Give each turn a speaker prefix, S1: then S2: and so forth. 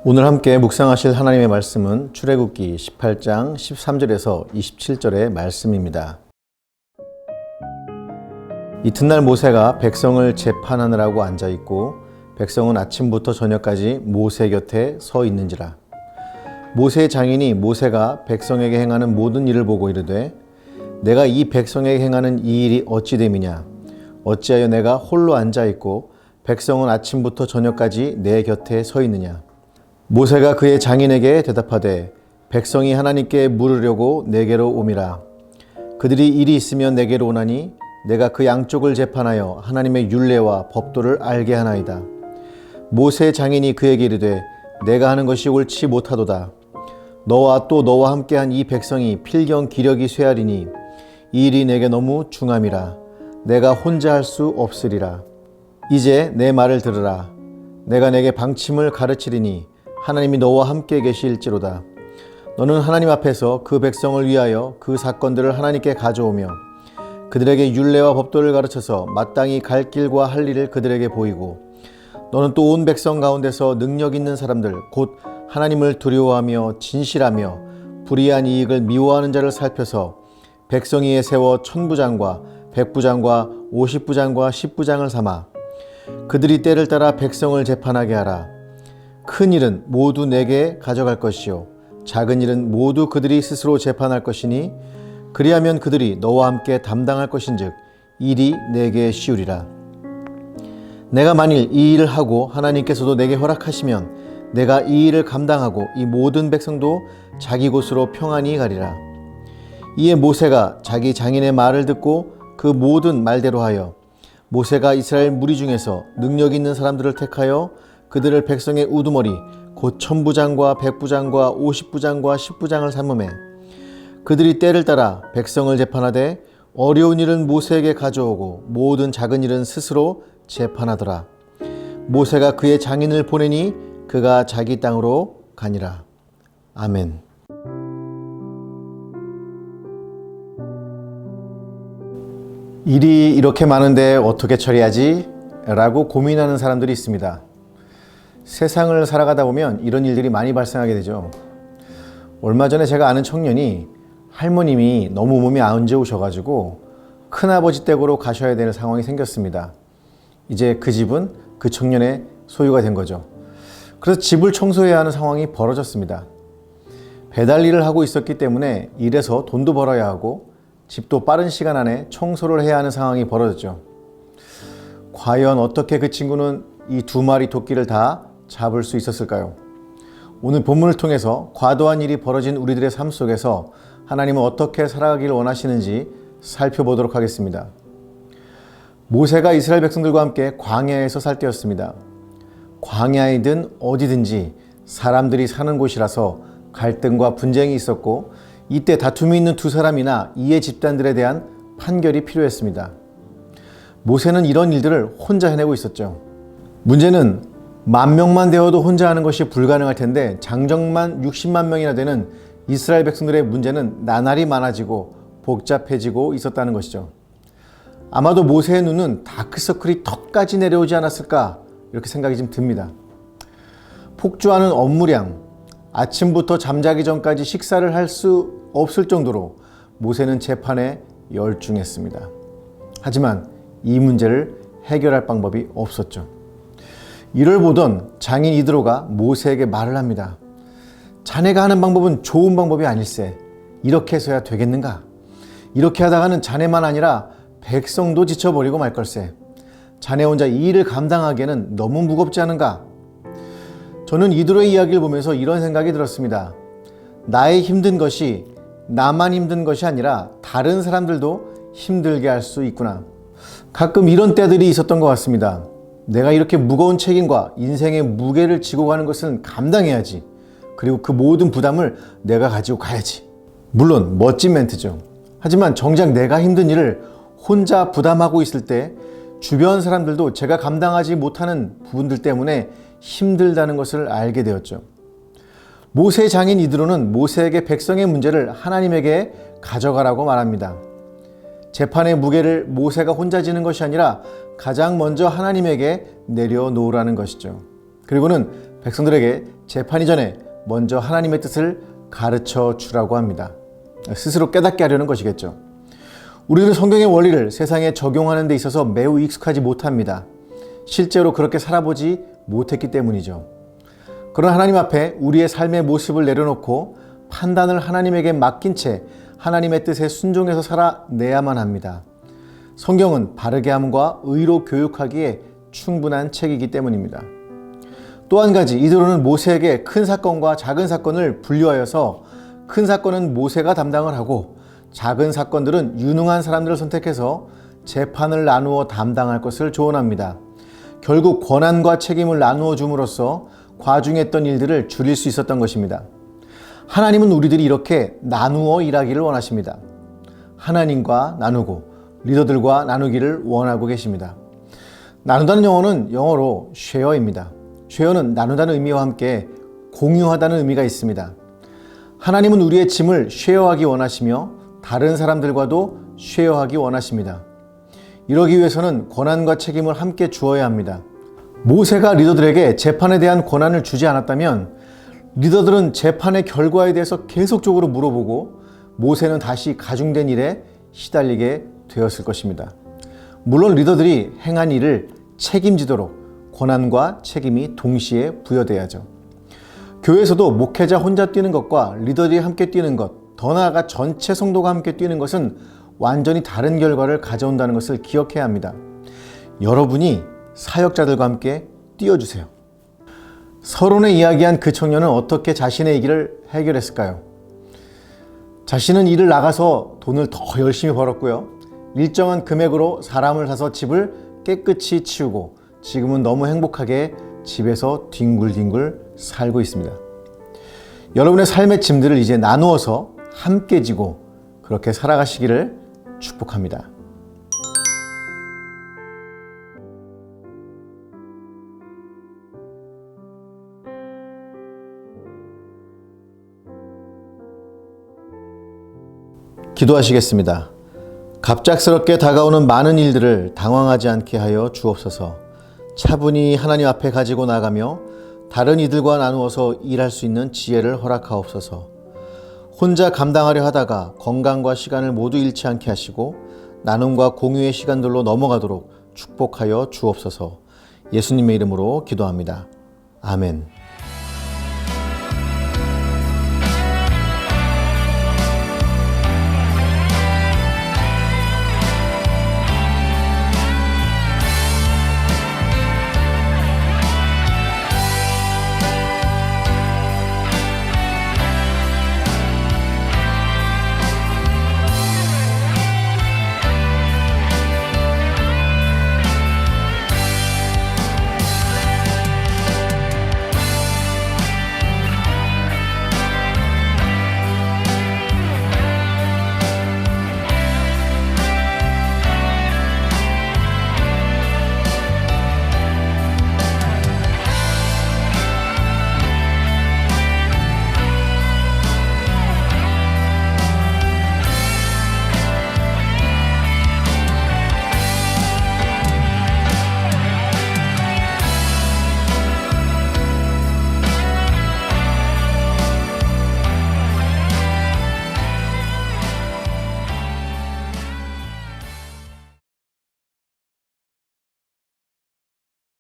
S1: 오늘 함께 묵상하실 하나님의 말씀은 출애굽기 18장 13절에서 27절의 말씀입니다. 이튿날 모세가 백성을 재판하느라고 앉아있고 백성은 아침부터 저녁까지 모세 곁에 서 있는지라. 모세의 장인이 모세가 백성에게 행하는 모든 일을 보고 이르되 내가 이 백성에게 행하는 이 일이 어찌 됨이냐. 어찌하여 내가 홀로 앉아있고 백성은 아침부터 저녁까지 내 곁에 서 있느냐. 모세가 그의 장인에게 대답하되 백성이 하나님께 물으려고 내게로 오미라. 그들이 일이 있으면 내게로 오나니 내가 그 양쪽을 재판하여 하나님의 율례와 법도를 알게 하나이다. 모세의 장인이 그에게 이르되 내가 하는 것이 옳지 못하도다. 너와 또 너와 함께한 이 백성이 필경 기력이 쇠하리니 이 일이 내게 너무 중함이라. 내가 혼자 할 수 없으리라. 이제 내 말을 들으라. 내가 내게 방침을 가르치리니 하나님이 너와 함께 계실지로다. 너는 하나님 앞에서 그 백성을 위하여 그 사건들을 하나님께 가져오며 그들에게 율례와 법도를 가르쳐서 마땅히 갈 길과 할 일을 그들에게 보이고 너는 또 온 백성 가운데서 능력 있는 사람들 곧 하나님을 두려워하며 진실하며 불의한 이익을 미워하는 자를 살펴서 백성 위에 세워 천부장과 백부장과 50부장과 10부장을 삼아 그들이 때를 따라 백성을 재판하게 하라. 큰 일은 모두 내게 가져갈 것이요 작은 일은 모두 그들이 스스로 재판할 것이니 그리하면 그들이 너와 함께 담당할 것인즉 일이 내게 쉬우리라. 내가 만일 이 일을 하고 하나님께서도 내게 허락하시면 내가 이 일을 감당하고 이 모든 백성도 자기 곳으로 평안히 가리라. 이에 모세가 자기 장인의 말을 듣고 그 모든 말대로 하여 모세가 이스라엘 무리 중에서 능력 있는 사람들을 택하여 그들을 백성의 우두머리 곧 천부장과 백부장과 50부장과 10부장을 삼음해 그들이 때를 따라 백성을 재판하되 어려운 일은 모세에게 가져오고 모든 작은 일은 스스로 재판하더라. 모세가 그의 장인을 보내니 그가 자기 땅으로 가니라. 아멘. 일이 이렇게 많은데 어떻게 처리하지? 라고 고민하는 사람들이 있습니다. 세상을 살아가다 보면 이런 일들이 많이 발생하게 되죠. 얼마 전에 제가 아는 청년이 할머님이 너무 몸이 안 좋으셔가지고 큰아버지 댁으로 가셔야 되는 상황이 생겼습니다. 이제 그 집은 그 청년의 소유가 된 거죠. 그래서 집을 청소해야 하는 상황이 벌어졌습니다. 배달 일을 하고 있었기 때문에 일해서 돈도 벌어야 하고 집도 빠른 시간 안에 청소를 해야 하는 상황이 벌어졌죠. 과연 어떻게 그 친구는 이 두 마리 토끼를 다 잡을 수 있었을까요? 오늘 본문을 통해서 과도한 일이 벌어진 우리들의 삶 속에서 하나님은 어떻게 살아가기를 원하시는지 살펴보도록 하겠습니다. 모세가 이스라엘 백성들과 함께 광야에서 살 때였습니다. 광야이든 어디든지 사람들이 사는 곳이라서 갈등과 분쟁이 있었고 이때 다툼이 있는 두 사람이나 이해 집단들에 대한 판결이 필요했습니다. 모세는 이런 일들을 혼자 해내고 있었죠. 문제는 10,000명만 되어도 혼자 하는 것이 불가능할 텐데 장정만 60만 명이나 되는 이스라엘 백성들의 문제는 나날이 많아지고 복잡해지고 있었다는 것이죠. 아마도 모세의 눈은 다크서클이 턱까지 내려오지 않았을까 이렇게 생각이 좀 듭니다. 폭주하는 업무량, 아침부터 잠자기 전까지 식사를 할 수 없을 정도로 모세는 재판에 열중했습니다. 하지만 이 문제를 해결할 방법이 없었죠. 이를 보던 장인 이드로가 모세에게 말을 합니다. 자네가 하는 방법은 좋은 방법이 아닐세. 이렇게 해서야 되겠는가? 이렇게 하다가는 자네만 아니라 백성도 지쳐버리고 말 걸세. 자네 혼자 이 일을 감당하기에는 너무 무겁지 않은가? 저는 이드로의 이야기를 보면서 이런 생각이 들었습니다. 나의 힘든 것이 나만 힘든 것이 아니라 다른 사람들도 힘들게 할 수 있구나. 가끔 이런 때들이 있었던 것 같습니다. 내가 이렇게 무거운 책임과 인생의 무게를 지고 가는 것은 감당해야지. 그리고 그 모든 부담을 내가 가지고 가야지. 물론 멋진 멘트죠. 하지만 정작 내가 힘든 일을 혼자 부담하고 있을 때 주변 사람들도 제가 감당하지 못하는 부분들 때문에 힘들다는 것을 알게 되었죠. 모세의 장인 이드로는 모세에게 백성의 문제를 하나님에게 가져가라고 말합니다. 재판의 무게를 모세가 혼자 지는 것이 아니라 가장 먼저 하나님에게 내려놓으라는 것이죠. 그리고는 백성들에게 재판이 전에 먼저 하나님의 뜻을 가르쳐 주라고 합니다. 스스로 깨닫게 하려는 것이겠죠. 우리들은 성경의 원리를 세상에 적용하는 데 있어서 매우 익숙하지 못합니다. 실제로 그렇게 살아보지 못했기 때문이죠. 그러나 하나님 앞에 우리의 삶의 모습을 내려놓고 판단을 하나님에게 맡긴 채 하나님의 뜻에 순종해서 살아내야만 합니다. 성경은 바르게 함과 의로 교육하기에 충분한 책이기 때문입니다. 또 한 가지, 이들은 모세에게 큰 사건과 작은 사건을 분류하여서 큰 사건은 모세가 담당을 하고 작은 사건들은 유능한 사람들을 선택해서 재판을 나누어 담당할 것을 조언합니다. 결국 권한과 책임을 나누어 줌으로써 과중했던 일들을 줄일 수 있었던 것입니다. 하나님은 우리들이 이렇게 나누어 일하기를 원하십니다. 하나님과 나누고 리더들과 나누기를 원하고 계십니다. 나누다는 영어는 영어로 share입니다. share는 나누다는 의미와 함께 공유하다는 의미가 있습니다. 하나님은 우리의 짐을 쉐어하기 원하시며 다른 사람들과도 쉐어하기 원하십니다. 이러기 위해서는 권한과 책임을 함께 주어야 합니다. 모세가 리더들에게 재판에 대한 권한을 주지 않았다면 리더들은 재판의 결과에 대해서 계속적으로 물어보고 모세는 다시 가중된 일에 시달리게 되었을 것입니다. 물론 리더들이 행한 일을 책임지도록 권한과 책임이 동시에 부여돼야죠. 교회에서도 목회자 혼자 뛰는 것과 리더들이 함께 뛰는 것, 더 나아가 전체 성도가 함께 뛰는 것은 완전히 다른 결과를 가져온다는 것을 기억해야 합니다. 여러분이 사역자들과 함께 뛰어주세요. 서론에 이야기한 그 청년은 어떻게 자신의 일을 해결했을까요? 자신은 일을 나가서 돈을 더 열심히 벌었고요. 일정한 금액으로 사람을 사서 집을 깨끗이 치우고 지금은 너무 행복하게 집에서 뒹굴뒹굴 살고 있습니다. 여러분의 삶의 짐들을 이제 나누어서 함께 지고 그렇게 살아가시기를 축복합니다. 기도하시겠습니다. 갑작스럽게 다가오는 많은 일들을 당황하지 않게 하여 주옵소서. 차분히 하나님 앞에 가지고 나가며 다른 이들과 나누어서 일할 수 있는 지혜를 허락하옵소서. 혼자 감당하려 하다가 건강과 시간을 모두 잃지 않게 하시고 나눔과 공유의 시간들로 넘어가도록 축복하여 주옵소서. 예수님의 이름으로 기도합니다. 아멘.